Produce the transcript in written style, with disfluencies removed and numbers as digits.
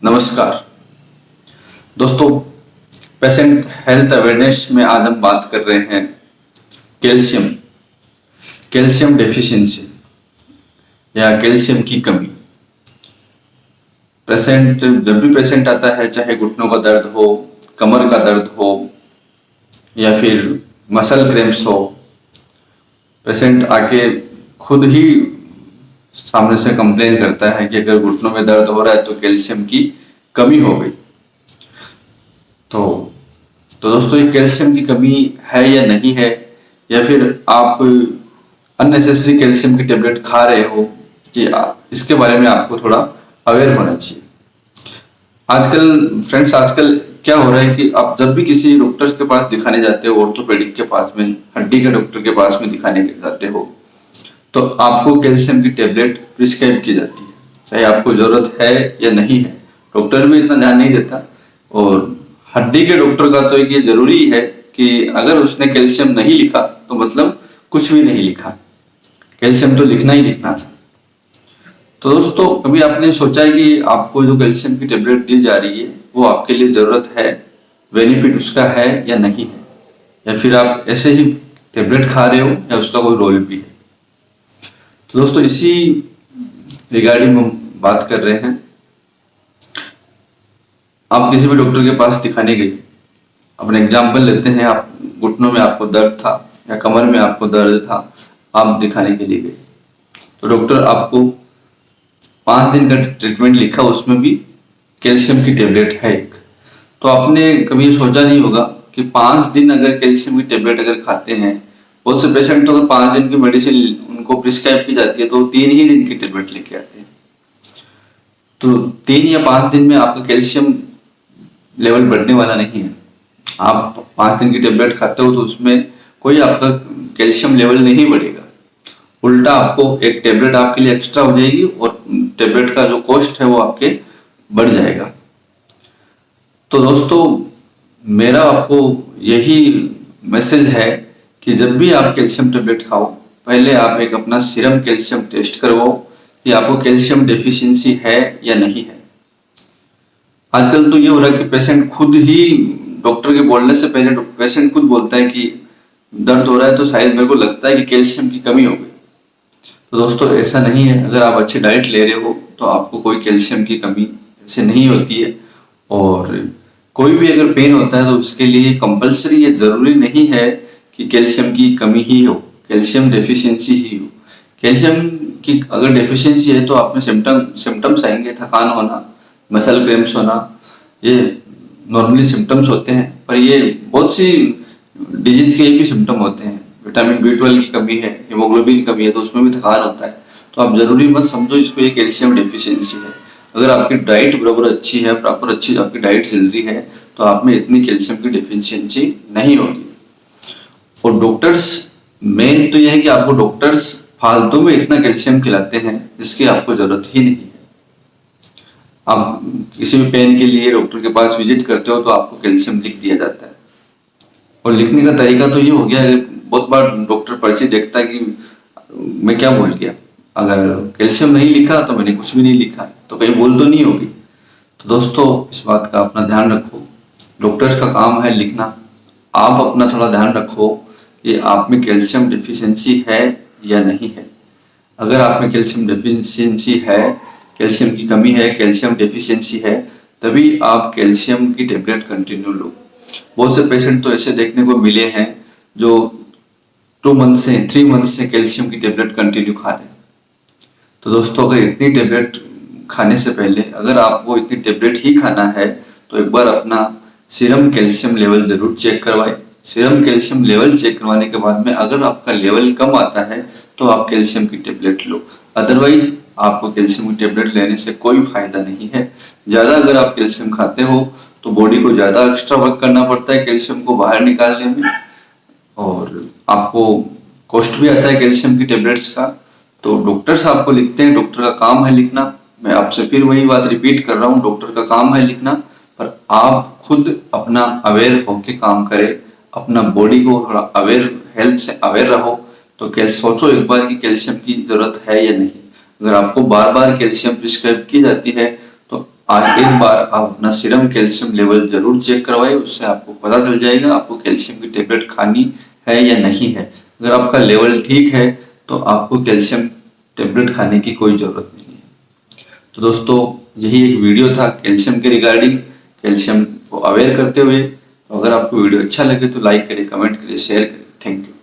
नमस्कार दोस्तों, patient health awareness में आज हम बात कर रहे हैं कैल्शियम कैल्शियम डेफिशिएंसी या कैल्शियम की कमी। पेशेंट जब भी पेशेंट आता है, चाहे घुटनों का दर्द हो, कमर का दर्द हो या फिर मसल क्रैम्प्स हो, पेशेंट आके खुद ही सामने से कंप्लेन करता है कि अगर घुटनों में दर्द हो रहा है तो कैल्शियम की कमी हो गई। तो दोस्तों, ये कैल्शियम की कमी है या नहीं है, या फिर आप अननेसेसरी कैल्शियम की टेबलेट खा रहे हो, कि इसके बारे में आपको थोड़ा अवेयर होना चाहिए। आजकल क्या हो रहा है कि आप जब भी किसी डॉक्टर के पास दिखाने जाते हो, ऑर्थोपेडिक के पास में, हड्डी के डॉक्टर के पास में दिखाने जाते हो, तो आपको कैल्शियम की टेबलेट प्रिस्क्राइब की जाती है, चाहे आपको जरूरत है या नहीं है। डॉक्टर भी इतना ध्यान नहीं देता। और हड्डी के डॉक्टर का तो एक ये जरूरी है कि अगर उसने कैल्शियम नहीं लिखा तो मतलब कुछ भी नहीं लिखा, कैल्शियम तो लिखना ही लिखना था। तो दोस्तों, कभी आपने सोचा है कि आपको जो कैल्शियम की टेबलेट दी जा रही है वो आपके लिए जरूरत है, बेनिफिट उसका है या नहीं है, या फिर आप ऐसे ही टेबलेट खा रहे हो या उसका कोई रोल भी है। तो दोस्तों, इसी रिगार्डिंग हम बात कर रहे हैं। आप किसी भी डॉक्टर के पास दिखाने गए, अपने एग्जाम्पल लेते हैं, आप घुटनों में आपको दर्द था या कमर में आपको दर्द था, आप दिखाने के लिए गए, तो डॉक्टर आपको 5 दिन का ट्रीटमेंट लिखा, उसमें भी कैल्शियम की टेबलेट है एक। तो आपने कभी सोचा नहीं होगा कि 5 दिन अगर कैल्शियम की टेबलेट अगर खाते हैं, बहुत से पेशेंट तो अगर 5 दिन की मेडिसिन उनको प्रिस्क्राइब की जाती है तो 3 ही दिन की टेबलेट लेके आते हैं। तो 3 या 5 दिन में आपका कैल्शियम लेवल बढ़ने वाला नहीं है। आप 5 दिन की टेबलेट खाते हो तो उसमें कोई आपका कैल्शियम लेवल नहीं बढ़ेगा, उल्टा आपको एक टेबलेट आपके लिए एक्स्ट्रा हो जाएगी और टेबलेट का जो कॉस्ट है वो आपके बढ़ जाएगा। तो दोस्तों, मेरा आपको यही मैसेज है कि जब भी आप कैल्शियम टेबलेट खाओ, पहले आप एक अपना सीरम कैल्शियम टेस्ट करवाओ कि आपको कैल्शियम डेफिशिएंसी है या नहीं है। आजकल तो ये हो रहा है कि पेशेंट खुद ही डॉक्टर के बोलने से पहले पेशेंट खुद बोलता है कि दर्द हो रहा है तो शायद मेरे को लगता है कि कैल्शियम की कमी हो गई। तो दोस्तों, ऐसा नहीं है। अगर आप अच्छी डाइट ले रहे हो तो आपको कोई कैल्शियम की कमी ऐसे नहीं होती है। और कोई भी अगर पेन होता है तो उसके लिए कंपलसरी ये जरूरी नहीं है कि कैल्शियम की कमी ही हो, कैल्शियम डेफिशिएंसी ही हो। कैल्शियम की अगर डेफिशिएंसी है तो आप में सिम्टम्स आएंगे, थकान होना, मसल क्रैम्प्स होना, ये नॉर्मली सिम्टम्स होते हैं। पर ये बहुत सी डिजीज के भी सिम्टम होते हैं। विटामिन B12 की कमी है, हीमोग्लोबिन की कमी है, तो उसमें भी थकान होता है। तो आप जरूरी मत समझो इसको ये कैल्शियम डेफिशिएंसी है। अगर आपकी डाइट बराबर अच्छी है, प्रॉपर अच्छी आपकी डाइट चल रही है, तो आप में इतनी कैल्शियम की डेफिशिएंसी नहीं होगी। और डॉक्टर्स, मेन तो यह है कि आपको डॉक्टर्स फालतू में इतना कैल्शियम खिलाते हैं जिसकी आपको जरूरत ही नहीं है। आप किसी भी पेन के लिए डॉक्टर के पास विजिट करते हो तो आपको कैल्शियम लिख दिया जाता है। और लिखने का तरीका तो ये हो गया है, बहुत बार डॉक्टर पर्ची देखता है कि मैं क्या भूल गया, अगर कैल्शियम नहीं लिखा तो मैंने कुछ भी नहीं लिखा, तो कहीं भूल तो नहीं होगी। तो दोस्तों, इस बात का अपना ध्यान रखो। डॉक्टर्स का काम है लिखना, आप अपना थोड़ा ध्यान रखो कि आप में कैल्शियम डिफिशियंसी है या नहीं है। अगर आप में कैल्शियम डिफिशियंसी है, कैल्शियम की कमी है, कैल्शियम डेफिशिएंसी है, तभी आप कैल्शियम की टेबलेट कंटिन्यू लो। बहुत से पेशेंट तो ऐसे देखने को मिले हैं जो 2 मंथ से 3 मंथ से कैल्शियम की टेबलेट कंटिन्यू खा रहे हैं। तो दोस्तों, अगर इतनी टेबलेट खाने से पहले अगर आपको इतनी टेबलेट ही खाना है तो एक बार अपना सीरम कैल्शियम लेवल जरूर चेक करवाएं। सीरम कैल्शियम लेवल चेक करवाने के बाद में अगर आपका लेवल कम आता है तो आप कैल्शियम की टेबलेट लो, अदरवाइज आपको कैल्शियम की टेबलेट लेने से कोई फायदा नहीं है। ज्यादा अगर आप कैल्शियम खाते हो तो बॉडी को ज्यादा एक्स्ट्रा वर्क करना पड़ता है कैल्शियम को बाहर निकालने में, और आपको कॉस्ट भी आता है कैल्शियम की टेबलेट्स का। तो डॉक्टर्स आपको लिखते हैं, डॉक्टर का काम है लिखना। मैं आपसे फिर वही बात रिपीट कर रहा हूँ, डॉक्टर का काम है लिखना, पर आप खुद अपना अवेयर होके काम करें, अपना बॉडी को थोड़ा अवेयर, हेल्थ से अवेयर रहो। तो सोचो एक बार कि कैल्शियम की जरूरत है या नहीं। अगर आपको बार बार कैल्शियम प्रिस्क्राइब की जाती है तो आज एक बार आप अपना सीरम कैल्शियम लेवल जरूर चेक करवाइए, उससे आपको पता चल जाएगा आपको कैल्शियम की टेबलेट खानी है या नहीं है। अगर आपका लेवल ठीक है तो आपको कैल्शियम टेबलेट खाने की कोई जरूरत नहीं है। तो दोस्तों यही एक वीडियो था कैल्शियम के रिगार्डिंग, कैल्शियम को अवेयर करते हुए। तो अगर आपको वीडियो अच्छा लगे तो लाइक करें, कमेंट करें, शेयर करें। Thank you.